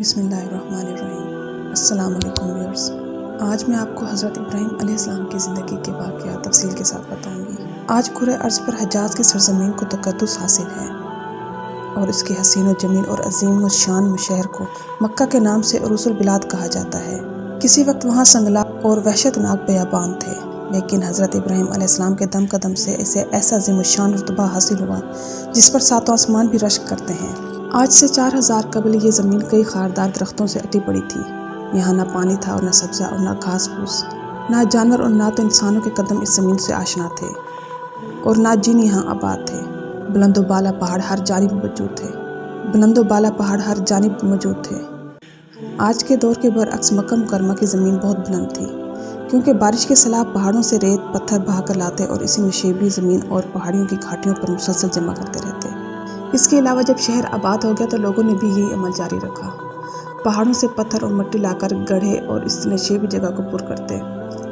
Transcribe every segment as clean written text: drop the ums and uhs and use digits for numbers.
بسم اللہ الرحمن الرحیم۔ السلام علیکم ویورز، آج میں آپ کو حضرت ابراہیم علیہ السلام کی زندگی کے واقعات تفصیل کے ساتھ بتاؤں گی۔ آج کرۂ ارض پر حجاز کی سرزمین کو تقدس حاصل ہے اور اس کے حسین و جمیل اور عظیم و شان شہر کو مکہ کے نام سے عروس البلاد کہا جاتا ہے۔ کسی وقت وہاں سنگلاخ اور وحشت ناک بیابان تھے، لیکن حضرت ابراہیم علیہ السلام کے دم قدم سے اسے ایسا عظیم الشان رتبہ حاصل ہوا جس پر ساتوں آسمان بھی رشک کرتے ہیں۔ آج سے 4000 قبل یہ زمین کئی خاردار درختوں سے اٹی پڑی تھی۔ یہاں نہ پانی تھا اور نہ سبزہ اور نہ گھاس پھوس، نہ جانور اور نہ تو انسانوں کے قدم اس زمین سے آشنا تھے، اور نہ جن یہاں آباد تھے۔ بلند و بالا پہاڑ ہر جانب موجود تھے۔ آج کے دور کے برعکس مکہ مکرمہ کی زمین بہت بلند تھی، کیونکہ بارش کے سیلاب پہاڑوں سے ریت پتھر بہا کر لاتے اور اسی نشیبی زمین اور پہاڑیوں کی گھاٹیوں پر مسلسل جمع کرتے رہتے۔ اس کے علاوہ جب شہر آباد ہو گیا تو لوگوں نے بھی یہی عمل جاری رکھا، پہاڑوں سے پتھر اور مٹی لا کر گڑھے اور اس نشیبی جگہ کو پر کرتے،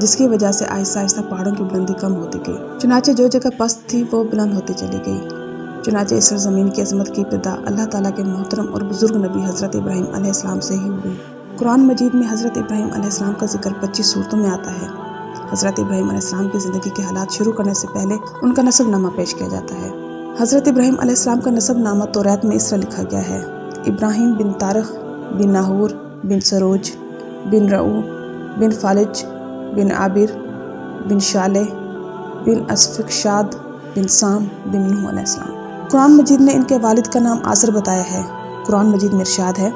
جس کی وجہ سے آہستہ آہستہ پہاڑوں کی بلندی کم ہوتی گئی، چنانچہ جو جگہ پست تھی وہ بلند ہوتی چلی گئی۔ چنانچہ اس سرزمین کی عظمت کی ابتدا اللہ تعالیٰ کے محترم اور بزرگ نبی حضرت ابراہیم علیہ السلام سے ہی ہوئی۔ قرآن مجید میں حضرت ابراہیم علیہ السلام کا ذکر 25 سورتوں میں آتا ہے۔ حضرت ابراہیم علیہ السلام کی زندگی کے حالات شروع کرنے سے پہلے ان کا نسب نامہ پیش کیا جاتا ہے۔ حضرت ابراہیم علیہ السلام کا نسب نامہ توریت میں اس طرح لکھا گیا ہے: ابراہیم بن تارخ بن ناہور بن سروج بن رعو بن فالج بن عابر بن شالح بن اسفکشاد بن سام بن نوح علیہ السلام۔ قرآن مجید نے ان کے والد کا نام آزر بتایا ہے۔ قرآن مجید میں ارشاد ہے: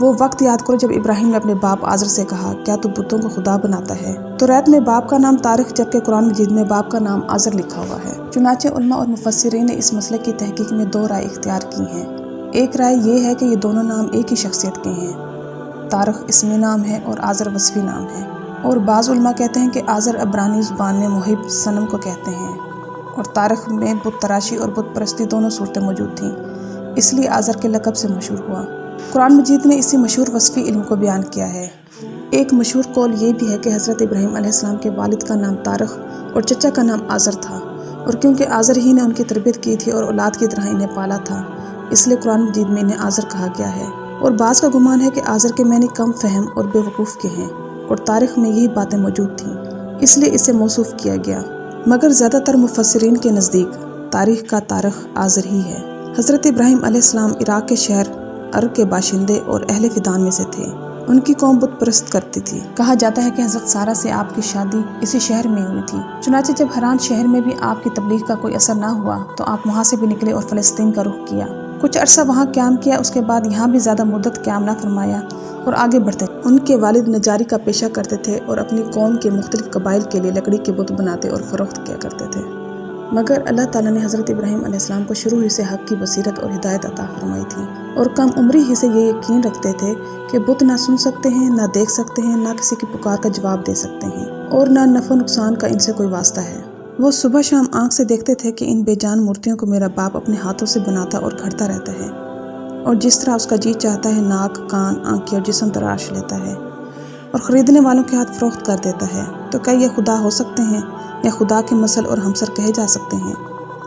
وہ وقت یاد کرو جب ابراہیم نے اپنے باپ آزر سے کہا، کیا تو بتوں کو خدا بناتا ہے؟ توریت میں باپ کا نام تارخ جبکہ قرآن مجید میں باپ کا نام آزر لکھا ہوا ہے۔ چنانچہ علماء اور مفسرین نے اس مسئلے کی تحقیق میں 2 رائے اختیار کی ہیں۔ ایک رائے یہ ہے کہ یہ دونوں نام ایک ہی شخصیت کے ہیں، تارخ اسمی نام ہے اور آزر وصفی نام ہے، اور بعض علماء کہتے ہیں کہ آزر عبرانی زبان میں محب صنم کو کہتے ہیں، اور تارخ میں بت تراشی اور بت پرستی دونوں صورتیں موجود تھیں، اس لیے آزر کے لقب سے مشہور ہوا۔ قرآن مجید نے اسی مشہور وصفی علم کو بیان کیا ہے۔ ایک مشہور قول یہ بھی ہے کہ حضرت ابراہیم علیہ السلام کے والد کا نام تارخ اور چچا کا نام آزر تھا، اور کیونکہ آزر ہی نے ان کی تربیت کی تھی اور اولاد کی طرح انہیں پالا تھا، اس لیے قرآن مجید میں انہیں آزر کہا گیا ہے۔ اور بعض کا گمان ہے کہ آزر کے معنی کم فہم اور بے وقوف کے ہیں، اور تاریخ میں یہی باتیں موجود تھیں، اس لیے اسے موصوف کیا گیا، مگر زیادہ تر مفسرین کے نزدیک تاریخ کا تارخ آزر ہی ہے۔ حضرت ابراہیم علیہ السلام عراق کے شہر ارگ کے باشندے اور اہل فدان میں سے تھے۔ ان کی قوم بت پرست کرتی تھی۔ کہا جاتا ہے کہ حضرت سارہ سے آپ کی شادی اسی شہر میں ہوئی تھی۔ چنانچہ جب حران شہر میں بھی آپ کی تبلیغ کا کوئی اثر نہ ہوا تو آپ وہاں سے بھی نکلے اور فلسطین کا رخ کیا۔ کچھ عرصہ وہاں قیام کیا، اس کے بعد یہاں بھی زیادہ مدت قیام نہ فرمایا اور آگے بڑھتے۔ ان کے والد نجاری کا پیشہ کرتے تھے اور اپنی قوم کے مختلف قبائل کے لیے لکڑی کے بت بناتے اور فروخت کیا کرتے تھے، مگر اللہ تعالیٰ نے حضرت ابراہیم علیہ السلام کو شروع ہی سے حق کی بصیرت اور ہدایت عطا فرمائی تھی، اور کم عمری ہی سے یہ یقین رکھتے تھے کہ بت نہ سن سکتے ہیں، نہ دیکھ سکتے ہیں، نہ کسی کی پکار کا جواب دے سکتے ہیں، اور نہ نفع و نقصان کا ان سے کوئی واسطہ ہے۔ وہ صبح شام آنکھ سے دیکھتے تھے کہ ان بے جان مورتیوں کو میرا باپ اپنے ہاتھوں سے بناتا اور گھڑتا رہتا ہے، اور جس طرح اس کا جی چاہتا ہے ناک، کان، آنکھیں اور جسم تراش لیتا ہے اور خریدنے والوں کے ہاتھ فروخت کر دیتا ہے، تو کیا یہ خدا ہو سکتے ہیں یا خدا کے مثل اور ہمسر کہے جا سکتے ہیں؟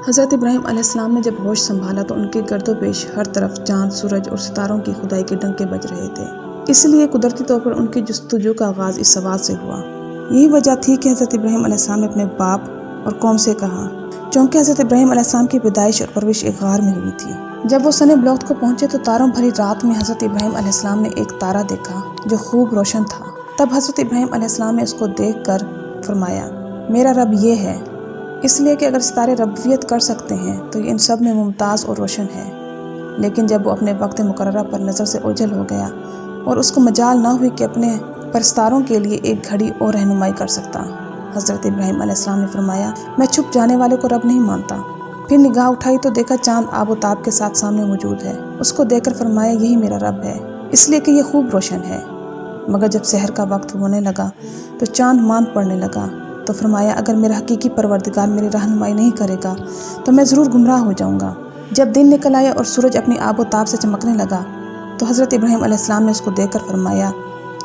حضرت ابراہیم علیہ السلام نے جب ہوش سنبھالا تو ان کے گرد و پیش ہر طرف چاند، سورج اور ستاروں کی خدائی کے ڈنکے بج رہے تھے، اس لیے قدرتی طور پر ان کی جستجو کا آغاز اس سوال سے ہوا۔ یہی وجہ تھی کہ حضرت ابراہیم علیہ السلام نے اپنے باپ اور قوم سے کہا، چونکہ حضرت ابراہیم علیہ السلام کی پیدائش اور پرورش ایک غار میں ہوئی تھی۔ جب وہ سن بلوغت کو پہنچے تو تاروں بھری رات میں حضرت ابراہیم علیہ السلام نے ایک تارا دیکھا جو خوب روشن تھا۔ تب حضرت ابراہیم علیہ السلام نے اس کو دیکھ کر فرمایا، میرا رب یہ ہے، اس لیے کہ اگر ستارے ربوبیت کر سکتے ہیں تو یہ ان سب میں ممتاز اور روشن ہے۔ لیکن جب وہ اپنے وقت مقررہ پر نظر سے اوجھل ہو گیا اور اس کو مجال نہ ہوئی کہ اپنے پرستاروں کے لیے ایک گھڑی اور رہنمائی کر سکتا، حضرت ابراہیم علیہ السلام نے فرمایا، میں چھپ جانے والے کو رب نہیں مانتا۔ پھر نگاہ اٹھائی تو دیکھا چاند آب و تاب کے ساتھ سامنے موجود ہے۔ اس کو دیکھ کر فرمایا، یہی میرا رب ہے، اس لیے کہ یہ خوب روشن ہے۔ مگر جب سحر کا وقت ہونے لگا تو چاند ماند پڑنے لگا، تو فرمایا، اگر میرا حقیقی پروردگار میری رہنمائی نہیں کرے گا تو میں ضرور گمراہ ہو جاؤں گا۔ جب دن نکل آیا اور سورج اپنی آب و تاب سے چمکنے لگا تو حضرت ابراہیم علیہ السلام نے اس کو دیکھ کر فرمایا،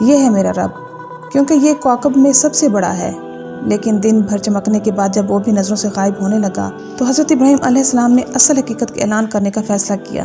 یہ ہے میرا رب، کیونکہ یہ کوكب میں سب سے بڑا ہے۔ لیکن دن بھر چمکنے کے بعد جب وہ بھی نظروں سے غائب ہونے لگا تو حضرت ابراہیم علیہ السلام نے اصل حقیقت کا اعلان کرنے کا فیصلہ کیا۔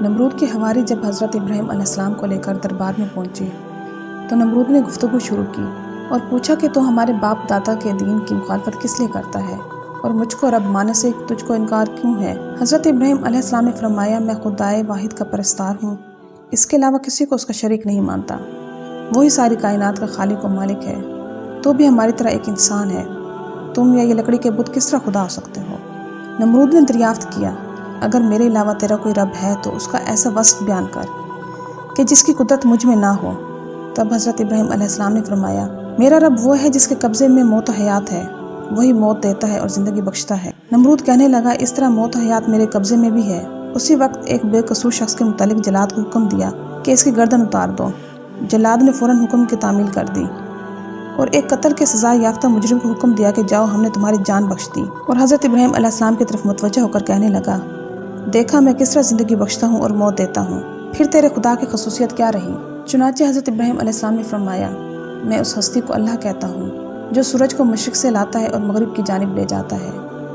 نمرود کے حواری جب حضرت ابراہیم علیہ السلام کو لے کر دربار میں پہنچے تو نمرود نے گفتگو شروع کی اور پوچھا کہ تو ہمارے باپ دادا کے دین کی مخالفت کس لیے کرتا ہے اور مجھ کو رب ماننے سے تجھ کو انکار کیوں ہے؟ حضرت ابراہیم علیہ السلام نے فرمایا، میں خدائے واحد کا پرستار ہوں، اس کے علاوہ کسی کو اس کا شریک نہیں مانتا، وہی ساری کائنات کا خالق و مالک ہے، تو بھی ہماری طرح ایک انسان ہے، تم یا یہ لکڑی کے بت کس طرح خدا ہو سکتے ہو؟ نمرود نے دریافت کیا، اگر میرے علاوہ تیرا کوئی رب ہے تو اس کا ایسا وصف بیان کر کہ جس کی قدرت مجھ میں نہ ہو۔ تب حضرت ابراہیم علیہ السلام نے فرمایا، میرا رب وہ ہے جس کے قبضے میں موت و حیات ہے، وہی موت دیتا ہے اور زندگی بخشتا ہے۔ نمرود کہنے لگا، اس طرح موت و حیات میرے قبضے میں بھی ہے۔ اسی وقت ایک بے قصور شخص کے متعلق جلاد کو حکم دیا کہ اس کی گردن اتار دو۔ جلاد نے فوراً حکم کی تعمیل کر دی اور ایک قتل کے سزا یافتہ مجرم کو حکم دیا کہ جاؤ، ہم نے تمہاری جان بخش دی۔ اور حضرت ابراہیم علیہ السلام کی طرف متوجہ ہو کر کہنے لگا، دیکھا میں کس طرح زندگی بخشتا ہوں اور موت دیتا ہوں، پھر تیرے خدا کی خصوصیت کیا رہی؟ چنانچہ حضرت ابراہیم علیہ السلام نے فرمایا، میں اس ہستی کو اللہ کہتا ہوں جو سورج کو مشرق سے لاتا ہے اور مغرب کی جانب لے جاتا ہے،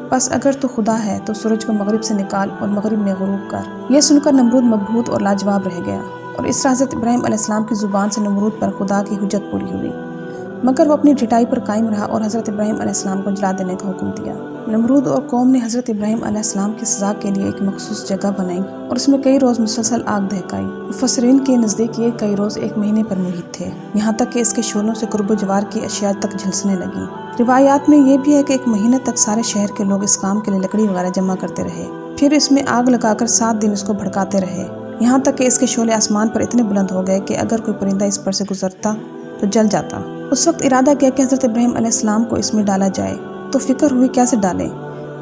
بس اگر تو خدا ہے تو سورج کو مغرب سے نکال اور مغرب میں غروب کر۔ یہ سن کر نمرود مبہوت اور لاجواب رہ گیا، اور اس طرح حضرت ابراہیم علیہ السلام کی زبان سے نمرود پر خدا کی حجت پوری ہوئی، مگر وہ اپنی ڈٹائی پر قائم رہا اور حضرت ابراہیم علیہ السلام کو جلا دینے کا حکم دیا۔ نمرود اور قوم نے حضرت ابراہیم علیہ السلام کی سزا کے لیے ایک مخصوص جگہ بنائی اور اس میں کئی روز مسلسل آگ دہکائی۔ مفسرین کے نزدیک یہ کئی روز ایک مہینے پر محیط تھے، یہاں تک کہ اس کے شعلوں سے قرب و جوار کی اشیاء تک جھلسنے لگی۔ روایات میں یہ بھی ہے کہ ایک مہینے تک سارے شہر کے لوگ اس کام کے لیے لکڑی وغیرہ جمع کرتے رہے، پھر اس میں آگ لگا کر 7 دن اس کو بھڑکاتے رہے، یہاں تک کہ اس کے شعلے آسمان پر اتنے بلند ہو گئے کہ اگر کوئی پرندہ اس پر سے گزرتا تو جل جاتا۔ اس وقت ارادہ کیا کہ حضرت ابراہیم علیہ السلام کو اس میں ڈالا جائے، تو فکر ہوئی کیسے ڈالیں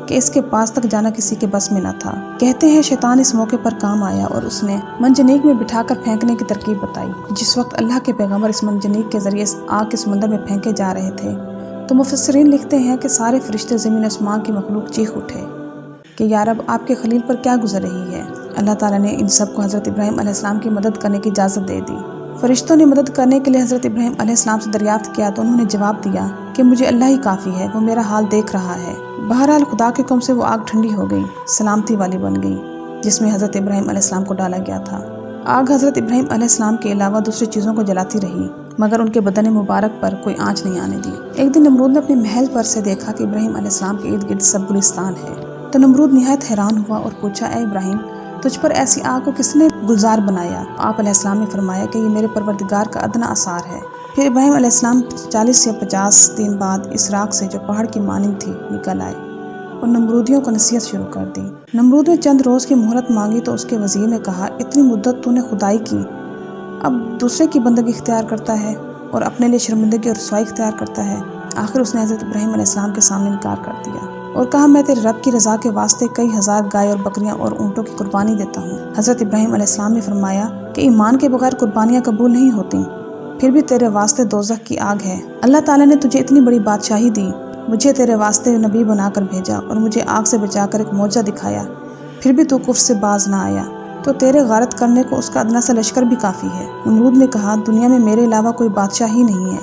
کہ اس کے پاس تک جانا کسی کے بس میں نہ تھا۔ کہتے ہیں شیطان اس موقع پر کام آیا اور اس نے منجنیق میں بٹھا کر پھینکنے کی ترکیب بتائی۔ جس وقت اللہ کے پیغمبر اس منجنیق کے ذریعے اس آگ کے سمندر میں پھینکے جا رہے تھے تو مفسرین لکھتے ہیں کہ سارے فرشتے زمین آسمان کی مخلوق چیخ اٹھے کہ یا رب، آپ کے خلیل پر کیا گزر رہی ہے؟ اللہ تعالیٰ نے ان سب کو حضرت ابراہیم علیہ السلام کی مدد کرنے کی اجازت دے دی۔ فرشتوں نے مدد کرنے کے لیے حضرت ابراہیم علیہ السلام سے دریافت کیا تو انہوں نے جواب دیا کہ مجھے اللہ ہی کافی ہے، وہ میرا حال دیکھ رہا ہے۔ بہرحال خدا کے حکم سے وہ آگ ٹھنڈی ہو گئی، سلامتی والی بن گئی، جس میں حضرت ابراہیم علیہ السلام کو ڈالا گیا تھا۔ آگ حضرت ابراہیم علیہ السلام کے علاوہ دوسری چیزوں کو جلاتی رہی، مگر ان کے بدن مبارک پر کوئی آنچ نہیں آنے دی۔ ایک دن نمرود نے اپنے محل پر سے دیکھا کہ ابراہیم علیہ السلام کے ارد گرد سب گلستان ہے، تو نمرود نہایت حیران ہوا اور پوچھا، اے ابراہیم، تجھ پر ایسی آگ کو کس نے گلزار بنایا؟ آپ علیہ السلام نے فرمایا کہ یہ میرے پروردگار کا ادنا اثار ہے۔ پھر ابراہیم علیہ السلام 40 یا 50 دن بعد اس راکھ سے جو پہاڑ کی مانند تھی نکل آئے اور نمرودیوں کو نصیحت شروع کر دی۔ نمرود نے چند روز کی مہلت مانگی تو اس کے وزیر نے کہا، اتنی مدت تو نے خدائی کی، اب دوسرے کی بندگی اختیار کرتا ہے اور اپنے لیے شرمندگی اور رسوائی اختیار کرتا ہے۔ آخر اس نے حضرت ابراہیم علیہ السلام کے سامنے انکار کر دیا اور کہا، میں تیرے رب کی رضا کے واسطے کئی ہزار گائے اور بکریاں اور اونٹوں کی قربانی دیتا ہوں۔ حضرت ابراہیم علیہ السلام نے فرمایا کہ ایمان کے بغیر قربانیاں قبول نہیں ہوتی، پھر بھی تیرے واسطے دوزخ کی آگ ہے۔ اللہ تعالیٰ نے تجھے اتنی بڑی بادشاہی دی، مجھے تیرے واسطے نبی بنا کر بھیجا اور مجھے آگ سے بچا کر ایک معجزہ دکھایا، پھر بھی تو کفر سے باز نہ آیا، تو تیرے غارت کرنے کو اس کا ادنا سا لشکر بھی کافی ہے۔ نمرود نے کہا، دنیا میں میرے علاوہ کوئی بادشاہ ہی نہیں ہے،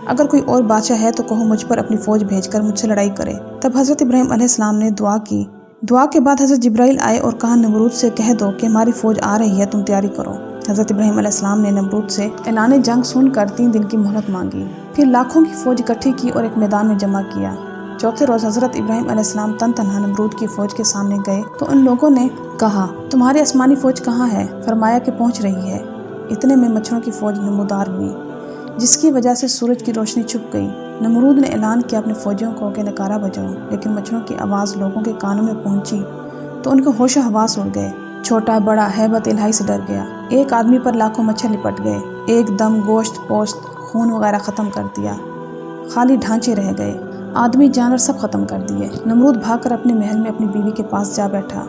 اگر کوئی اور بادشاہ ہے تو کہو مجھ پر اپنی فوج بھیج کر مجھ سے لڑائی کرے۔ تب حضرت ابراہیم علیہ السلام نے دعا کی۔ دعا کے بعد حضرت جبرائیل آئے اور کہا، نمرود سے کہہ دو کہ ہماری فوج آ رہی ہے، تم تیاری کرو۔ حضرت ابراہیم علیہ السلام نے نمرود سے اعلان جنگ سن کر 3 دن کی مہلت مانگی، پھر لاکھوں کی فوج اکٹھی کی اور ایک میدان میں جمع کیا۔ چوتھے روز حضرت ابراہیم علیہ السلام تنہا نمرود کی فوج کے سامنے گئے تو ان لوگوں نے کہا، تمہاری آسمانی فوج کہاں ہے؟ فرمایا کہ پہنچ رہی ہے۔ اتنے میں مچھروں کی فوج نمودار ہوئی، جس کی وجہ سے سورج کی روشنی چھپ گئی۔ نمرود نے اعلان کیا اپنے فوجیوں کو کہ نکارہ بجاؤ، لیکن مچھروں کی آواز لوگوں کے کانوں میں پہنچی تو ان کے ہوش و حواس اڑ گئے، چھوٹا بڑا ہیبت الہی سے ڈر گیا۔ ایک آدمی پر لاکھوں مچھر لپٹ گئے، ایک دم گوشت پوشت خون وغیرہ ختم کر دیا، خالی ڈھانچے رہ گئے، آدمی جانور سب ختم کر دیے۔ نمرود بھاگ کر اپنے محل میں اپنی بیوی کے پاس جا بیٹھا۔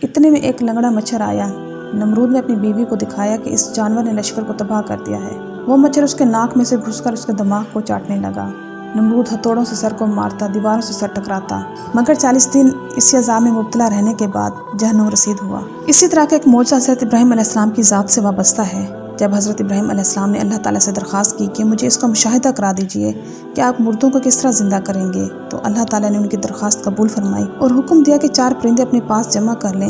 اتنے میں ایک لنگڑا مچھر آیا۔ نمرود نے اپنی بیوی کو دکھایا کہ اس جانور نے لشکر کو تباہ کر دیا ہے۔ وہ مچھر اس کے ناک میں سے گھس کر اس کے دماغ کو چاٹنے لگا۔ نمرود ہتھوڑوں سے سر کو مارتا، دیواروں سے سر ٹکراتا، مگر 40 دن اسی عذاب میں مبتلا رہنے کے بعد جہنم رسید ہوا۔ اسی طرح کا ایک معجزہ حضرت ابراہیم علیہ السلام کی ذات سے وابستہ ہے۔ جب حضرت ابراہیم علیہ السلام نے اللہ تعالیٰ سے درخواست کی کہ مجھے اس کا مشاہدہ کرا دیجئے کہ آپ مردوں کو کس طرح زندہ کریں گے، تو اللہ تعالیٰ نے ان کی درخواست قبول فرمائی اور حکم دیا کہ 4 پرندے اپنے پاس جمع کر لیں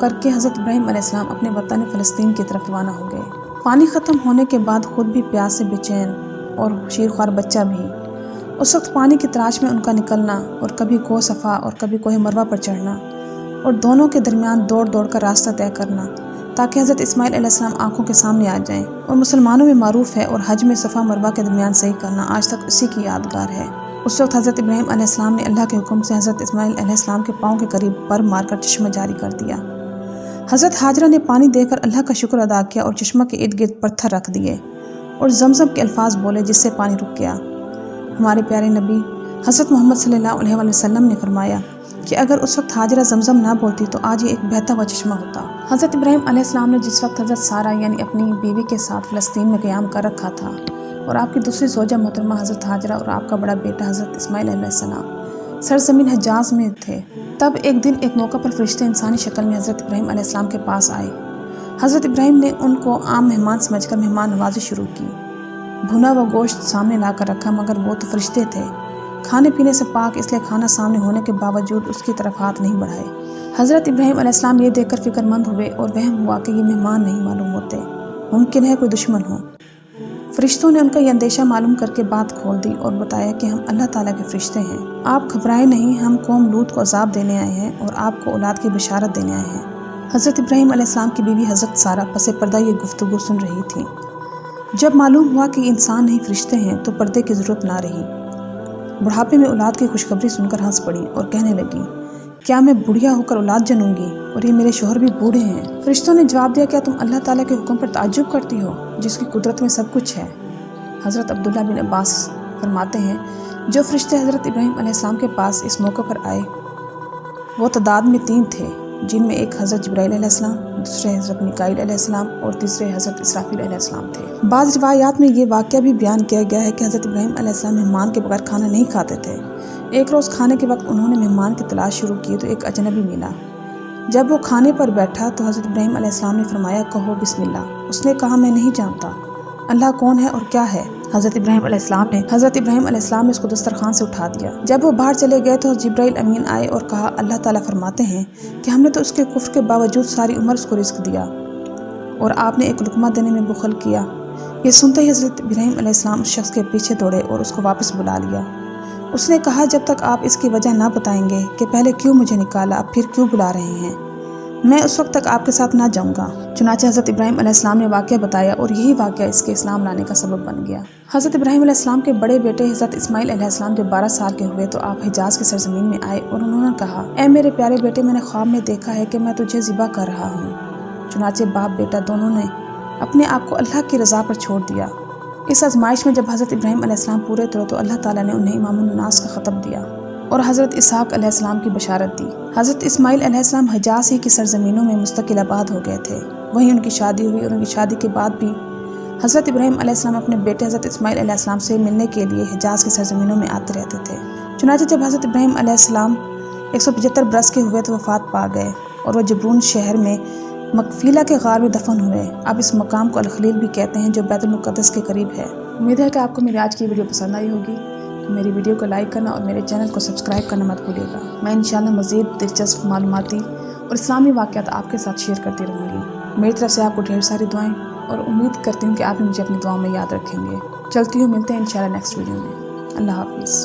کر کے حضرت ابراہیم علیہ السلام اپنے وطن فلسطین کی طرف روانہ ہو گئے۔ پانی ختم ہونے کے بعد خود بھی پیاس سے بے چین اور شیرخوار بچہ بھی۔ اس وقت پانی کی تلاش میں ان کا نکلنا اور کبھی کوہ صفا اور کبھی کوہ مروہ پر چڑھنا اور دونوں کے درمیان دوڑ دوڑ کر راستہ طے کرنا تاکہ حضرت اسماعیل علیہ السلام آنکھوں کے سامنے آ جائیں، اور مسلمانوں میں معروف ہے، اور حج میں صفا مروہ کے درمیان صحیح کرنا آج تک اسی کی یادگار ہے۔ اس وقت حضرت ابراہیم علیہ السلام نے اللہ کے حکم سے حضرت اسماعیل علیہ السلام کے پاؤں کے قریب پر مار کر چشمہ جاری کر دیا۔ حضرت ہاجرہ نے پانی دے کر اللہ کا شکر ادا کیا اور چشمہ کے ارد گرد پتھر رکھ دیے اور زمزم کے الفاظ بولے جس سے پانی رک گیا۔ ہمارے پیارے نبی حضرت محمد صلی اللہ علیہ وسلم نے فرمایا کہ اگر اس وقت ہاجرہ زمزم نہ بولتی تو آج یہ ایک بہتا ہوا چشمہ ہوتا۔ حضرت ابراہیم علیہ السلام نے جس وقت حضرت سارہ یعنی اپنی بیوی کے ساتھ فلسطین میں قیام کر رکھا تھا اور آپ کی دوسری زوجہ محترمہ حضرت ہاجرہ اور آپ کا بڑا بیٹا حضرت اسماعیل علیہ السلام سرزمین حجاز میں تھے، تب ایک دن ایک موقع پر فرشتے انسانی شکل میں حضرت ابراہیم علیہ السلام کے پاس آئے۔ حضرت ابراہیم نے ان کو عام مہمان سمجھ کر مہمان نوازی شروع کی۔ بھنا ہوا گوشت سامنے لا کر رکھا، مگر وہ تو فرشتے تھے، کھانے پینے سے پاک، اس لیے کھانا سامنے ہونے کے باوجود اس کی طرف ہاتھ نہیں بڑھائے۔ حضرت ابراہیم علیہ السلام یہ دیکھ کر فکر مند ہوئے اور وہم ہوا کہ یہ مہمان نہیں معلوم ہوتے، ممکن ہے کوئی دشمن ہو۔ فرشتوں نے ان کا یہ اندیشہ معلوم کر کے بات کھول دی اور بتایا کہ ہم اللہ تعالیٰ کے فرشتے ہیں، آپ گھبرائیں نہیں، ہم قوم لوط کو عذاب دینے آئے ہیں اور آپ کو اولاد کی بشارت دینے آئے ہیں۔ حضرت ابراہیم علیہ السلام کی بیوی حضرت سارہ پس پردہ یہ گفتگو سن رہی تھیں۔ جب معلوم ہوا کہ یہ انسان نہیں فرشتے ہیں تو پردے کی ضرورت نہ رہی۔ بڑھاپے میں اولاد کی خوشخبری سن کر ہنس پڑی اور کہنے لگی، کیا میں بڑھیا ہو کر اولاد جنوں گی؟ اور یہ میرے شوہر بھی بوڑھے ہیں۔ فرشتوں نے جواب دیا، کیا تم اللہ تعالیٰ کے حکم پر تعجب کرتی ہو جس کی قدرت میں سب کچھ ہے؟ حضرت عبداللہ بن عباس فرماتے ہیں، جو فرشتے حضرت ابراہیم علیہ السلام کے پاس اس موقع پر آئے وہ تعداد میں 3 تھے، جن میں ایک حضرت جبرائیل علیہ السلام، دوسرے حضرت میکائیل علیہ السلام اور تیسرے حضرت اسرافیل علیہ السلام تھے۔ بعض روایات میں یہ واقعہ بھی بیان کیا گیا ہے کہ حضرت ابراہیم علیہ السلام مہمان کے بغیر کھانا نہیں کھاتے تھے۔ ایک روز کھانے کے وقت انہوں نے مہمان کی تلاش شروع کی تو ایک اجنبی ملا۔ جب وہ کھانے پر بیٹھا تو حضرت ابراہیم علیہ السلام نے فرمایا، کہو بسم اللہ۔ اس نے کہا، میں نہیں جانتا اللہ کون ہے اور کیا ہے۔ حضرت ابراہیم علیہ السلام نے اس کو دسترخوان سے اٹھا دیا۔ جب وہ باہر چلے گئے تو جبرائیل امین آئے اور کہا، اللہ تعالیٰ فرماتے ہیں کہ ہم نے تو اس کے کفر کے باوجود ساری عمر اس کو رزق دیا اور آپ نے ایک لقمہ دینے میں بخل کیا۔ یہ سنتے ہی حضرت ابراہیم علیہ السلام اس شخص کے پیچھے دوڑے اور اس کو واپس بلا لیا۔ اس نے کہا، جب تک آپ اس کی وجہ نہ بتائیں گے کہ پہلے کیوں مجھے نکالا، اب پھر کیوں بلا رہے ہیں، میں اس وقت تک آپ کے ساتھ نہ جاؤں گا۔ چنانچہ حضرت ابراہیم علیہ السلام نے واقعہ بتایا اور یہی واقعہ اس کے اسلام لانے کا سبب بن گیا۔ حضرت ابراہیم علیہ السلام کے بڑے بیٹے حضرت اسماعیل علیہ السلام جب 12 سال کے ہوئے تو آپ حجاز کی سرزمین میں آئے اور انہوں نے کہا، اے میرے پیارے بیٹے، میں نے خواب میں دیکھا ہے کہ میں تجھے ذبح کر رہا ہوں۔ چنانچہ باپ بیٹا دونوں نے اپنے آپ کو اللہ کی رضا پر چھوڑ دیا۔ اس آزمائش میں جب حضرت ابراہیم علیہ السلام پورے تھے تو اللہ تعالیٰ نے انہیں امام الناس کا خطب دیا اور حضرت اسحاق علیہ السلام کی بشارت دی۔ حضرت اسماعیل علیہ السلام حجاز ہی کی سرزمینوں میں مستقل آباد ہو گئے تھے، وہیں ان کی شادی ہوئی اور ان کی شادی کے بعد بھی حضرت ابراہیم علیہ السلام اپنے بیٹے حضرت اسماعیل علیہ السلام سے ملنے کے لیے حجاز کی سرزمینوں میں آتے رہتے تھے۔ چنانچہ جب حضرت ابراہیم علیہ السلام 175 برس کے ہوئے تو وفات پا گئے اور وہ جبرون شہر میں مقفیلہ کے غار میں دفن ہوئے۔ اب اس مقام کو الخلیل بھی کہتے ہیں جو بیت المقدس کے قریب ہے۔ امید ہے کہ آپ کو میری آج کی ویڈیو پسند آئی ہوگی۔ میری ویڈیو کو لائک کرنا اور میرے چینل کو سبسکرائب کرنا مت بھولیے گا۔ میں انشاءاللہ مزید دلچسپ معلوماتی اور اسلامی واقعات آپ کے ساتھ شیئر کرتی رہوں گی۔ میری طرف سے آپ کو ڈھیر ساری دعائیں اور امید کرتی ہوں کہ آپ مجھے اپنی دعاؤں میں یاد رکھیں گے۔ چلتی ہوں، ملتے ہیں انشاءاللہ نیکسٹ ویڈیو میں۔ اللہ حافظ۔